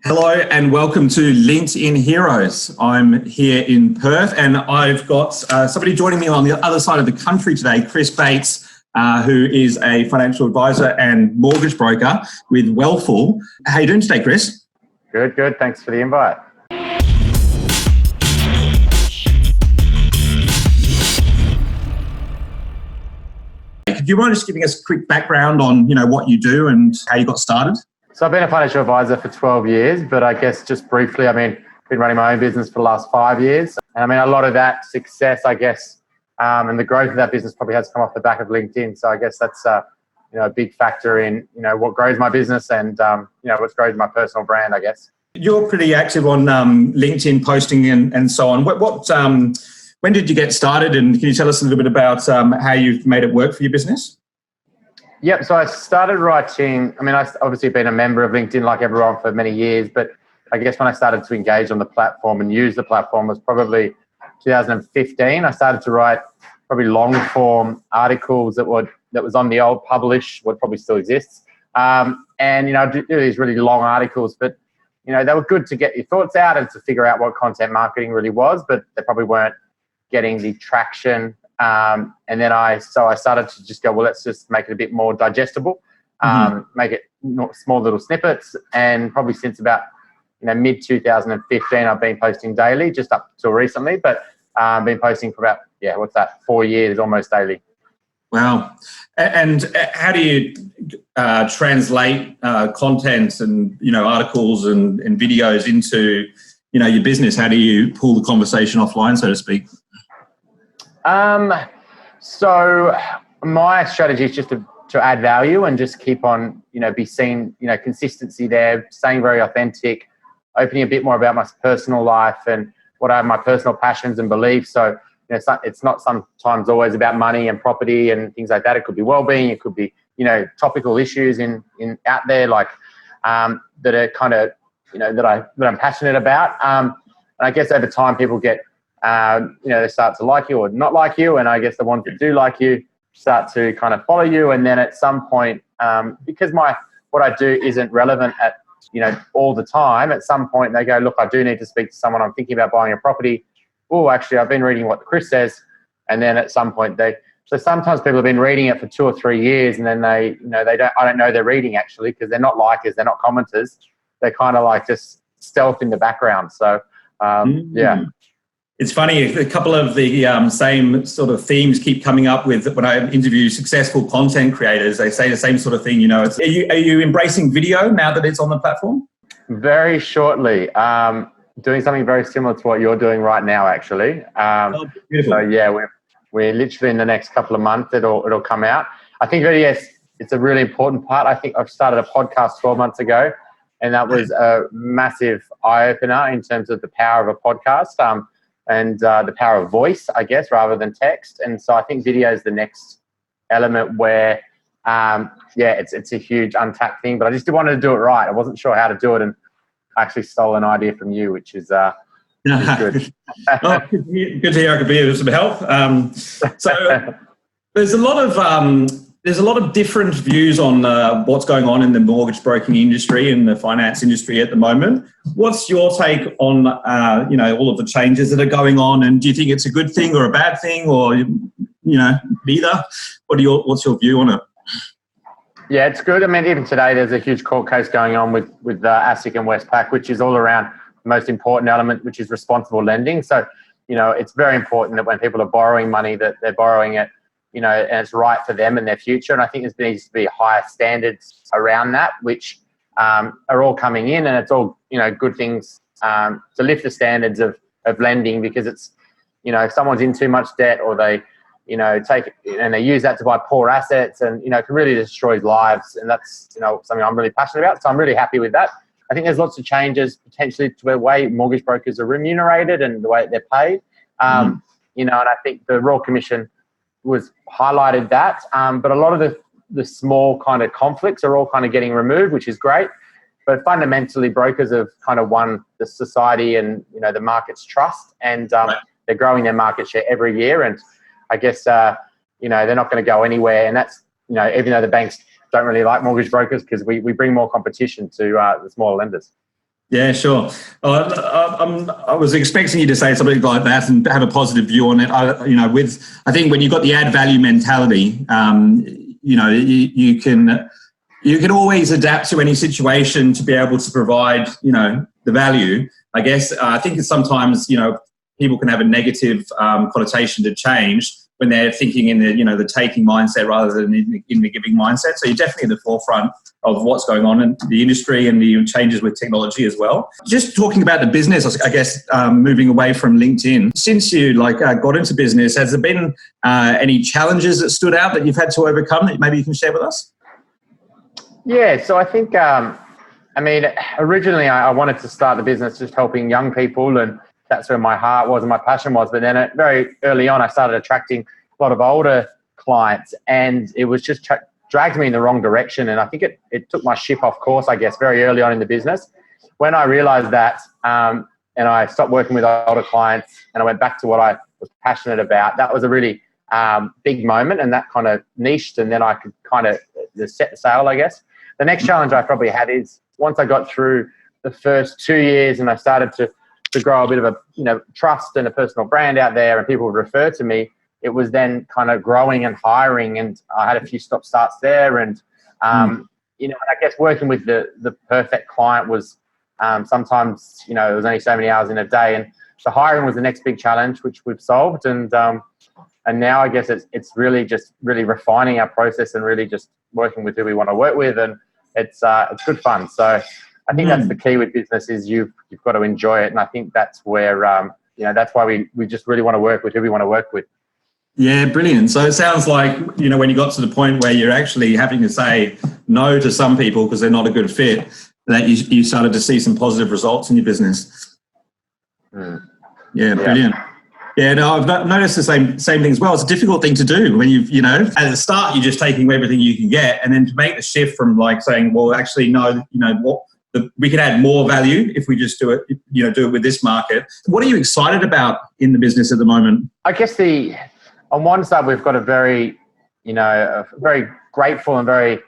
Hello and welcome to LinkedIn Heroes. I'm here in Perth and I've got somebody joining me on the other side of the country today, Chris Bates, who is a financial advisor and mortgage broker with Wealthful. How are you doing today, Chris? Good. Thanks for the invite. Could you mind just giving us a quick background on, what you do and how you got started? So I've been a financial advisor for 12 years, but I guess just briefly, been running my own business for the last 5 years. And a lot of that success, and the growth of that business probably has come off the back of LinkedIn. So I guess that's, a big factor in, what grows my business and, what grows my personal brand, I guess. You're pretty active on LinkedIn posting and so on. When did you get started, and can you tell us a little bit about how you've made it work for your business? Yep. So I started writing. I've obviously been a member of LinkedIn like everyone for many years, but I guess when I started to engage on the platform and use the platform was probably 2015. I started to write probably long form articles that was on the old Publish, what probably still exists. And I do these really long articles, but they were good to get your thoughts out and to figure out what content marketing really was, but they probably weren't getting the traction. And then I started to just go, well, let's just make it a bit more digestible, make it small little snippets. And probably since about mid 2015, I've been posting daily, just up till recently, but I've been posting for about 4 years, almost daily. Wow. And how do you translate content and articles and videos into your business? How do you pull the conversation offline, so to speak? So my strategy is just to add value and just keep on, be seen, consistency there, staying very authentic, opening a bit more about my personal life and what are my personal passions and beliefs. So, it's not sometimes always about money and property and things like that. It could be well-being. It could be, topical issues in out there like, that are kind of, that I'm passionate about. And I guess over time people get, they start to like you or not like you. And I guess the ones that do like you start to kind of follow you. And then at some point, because what I do isn't relevant at, all the time, at some point they go, look, I do need to speak to someone. I'm thinking about buying a property. Oh, actually, I've been reading what Chris says. And then at some point so sometimes people have been reading it for 2 or 3 years and then I don't know they're reading actually, because they're not likers, they're not commenters. They're kind of like just stealth in the background. So, yeah. It's funny, a couple of the same sort of themes keep coming up with when I interview successful content creators. They say the same sort of thing. Are you embracing video now that it's on the platform? Very shortly. Doing something very similar to what you're doing right now, actually. Beautiful. So yeah, we're literally in the next couple of months it'll come out. I think really, yes, it's a really important part. I think I've started a podcast 12 months ago, and that was a massive eye opener in terms of the power of a podcast. And the power of voice, I guess, rather than text. And so I think video is the next element where, it's a huge untapped thing. But I just wanted to do it right. I wasn't sure how to do it, and I actually stole an idea from you, which is good. Good to hear I could be of some help. So there's a lot of different views on what's going on in the mortgage broking industry and the finance industry at the moment. What's your take on all of the changes that are going on, and do you think it's a good thing or a bad thing, or neither? What's your view on it? Yeah, it's good. Even today there's a huge court case going on with ASIC and Westpac, which is all around the most important element, which is responsible lending. So it's very important that when people are borrowing money, that they're borrowing it, and it's right for them and their future. And I think there needs to be higher standards around that, which are all coming in, and it's all, good things to lift the standards of lending, because it's, if someone's in too much debt or they, take it and they use that to buy poor assets and, it can really destroy lives. And that's, something I'm really passionate about. So I'm really happy with that. I think there's lots of changes potentially to the way mortgage brokers are remunerated and the way they're paid. And I think the Royal Commission was highlighted that, but a lot of the small kind of conflicts are all kind of getting removed, which is great. But fundamentally, brokers have kind of won the society and the market's trust, and they're growing their market share every year. And I guess they're not going to go anywhere. And that's even though the banks don't really like mortgage brokers, because we bring more competition to the smaller lenders. Yeah, sure. I was expecting you to say something like that and have a positive view on it. I think when you've got the add value mentality, you can always adapt to any situation to be able to provide, the value. I guess I think it's sometimes, people can have a negative connotation to change when they're thinking in the taking mindset rather than in the giving mindset. So you're definitely at the forefront of what's going on in the industry and the changes with technology as well. Just talking about the business, I guess, moving away from LinkedIn. Since you got into business, has there been any challenges that stood out that you've had to overcome that maybe you can share with us? Yeah, so I think, originally I wanted to start the business just helping young people, and that's where my heart was and my passion was. But then very early on, I started attracting a lot of older clients, and it was just dragged me in the wrong direction. And I think it took my ship off course, I guess, very early on in the business. When I realized that, and I stopped working with older clients and I went back to what I was passionate about, that was a really big moment, and that kind of niched, and then I could kind of set the sail, I guess. The next challenge I probably had is once I got through the first 2 years and I started to grow a bit of a trust and a personal brand out there, and people would refer to me, it was then kind of growing and hiring, and I had a few stop starts there. And I guess working with the perfect client was sometimes it was only so many hours in a day, and so hiring was the next big challenge, which we've solved. And now I guess it's really just really refining our process and really just working with who we want to work with, and it's good fun. So I think that's the key with business, is you've got to enjoy it. And I think that's where, that's why we just really want to work with who we want to work with. Yeah, brilliant. So it sounds like, when you got to the point where you're actually having to say no to some people because they're not a good fit, that you started to see some positive results in your business. Yeah, brilliant. Yeah, no, I've noticed the same thing as well. It's a difficult thing to do when at the start, you're just taking everything you can get, and then to make the shift from saying, well, actually, no, we can add more value if we just do it with this market. What are you excited about in the business at the moment? I guess on one side, we've got a very grateful and very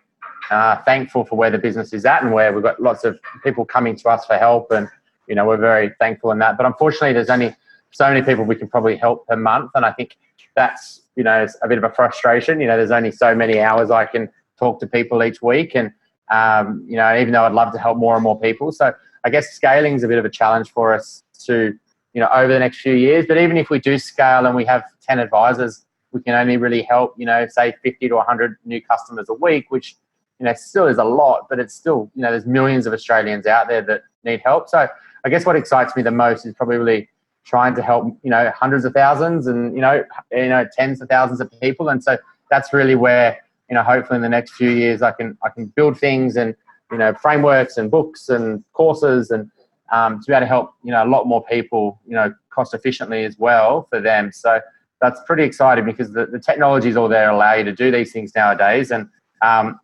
thankful for where the business is at, and where we've got lots of people coming to us for help, and we're very thankful in that. But unfortunately, there's only so many people we can probably help per month, and I think that's it's a bit of a frustration. There's only so many hours I can talk to people each week, and even though I'd love to help more and more people. So I guess scaling is a bit of a challenge for us to, over the next few years. But even if we do scale and we have 10 advisors, we can only really help, say 50 to 100 new customers a week, which, still is a lot, but it's still, there's millions of Australians out there that need help. So I guess what excites me the most is probably trying to help, hundreds of thousands and, tens of thousands of people. And so that's really where, hopefully in the next few years, I can build things and, frameworks and books and courses, and to be able to help, a lot more people, cost efficiently as well for them. So that's pretty exciting, because the technology is all there to allow you to do these things nowadays. And,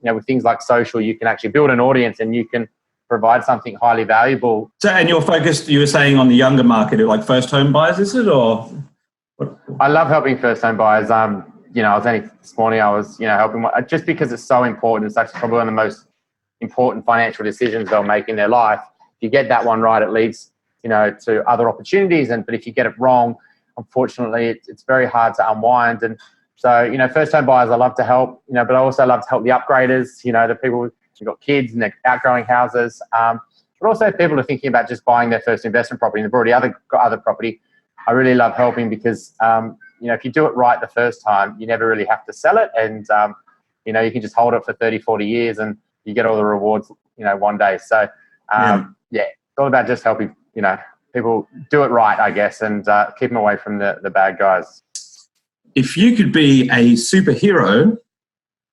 with things like social, you can actually build an audience and you can provide something highly valuable. So, and you're focused, you were saying, on the younger market, like first home buyers, is it, or? I love helping first home buyers. I was only this morning, I was, helping, just because it's so important. It's actually probably one of the most important financial decisions they'll make in their life. If you get that one right, it leads, to other opportunities. But if you get it wrong, unfortunately, it's very hard to unwind. And so, first home buyers, I love to help, but I also love to help the upgraders, the people who've got kids and they're outgrowing houses. But also if people are thinking about just buying their first investment property and they've already got other property. I really love helping, because, if you do it right the first time, you never really have to sell it. And, you can just hold it for 30, 40 years and you get all the rewards, one day. So, it's all about just helping, people do it right, I guess, and keep them away from the bad guys. If you could be a superhero,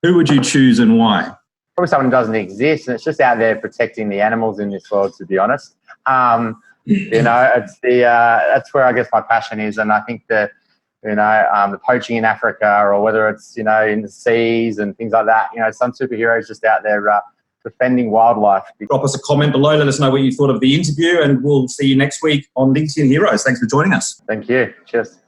who would you choose and why? Probably someone who doesn't exist, and it's just out there protecting the animals in this world, to be honest. It's that's where I guess my passion is. And I think the poaching in Africa, or whether it's, in the seas and things like that, some superheroes just out there defending wildlife. Drop us a comment below. Let us know what you thought of the interview, and we'll see you next week on LinkedIn Heroes. Thanks for joining us. Thank you. Cheers.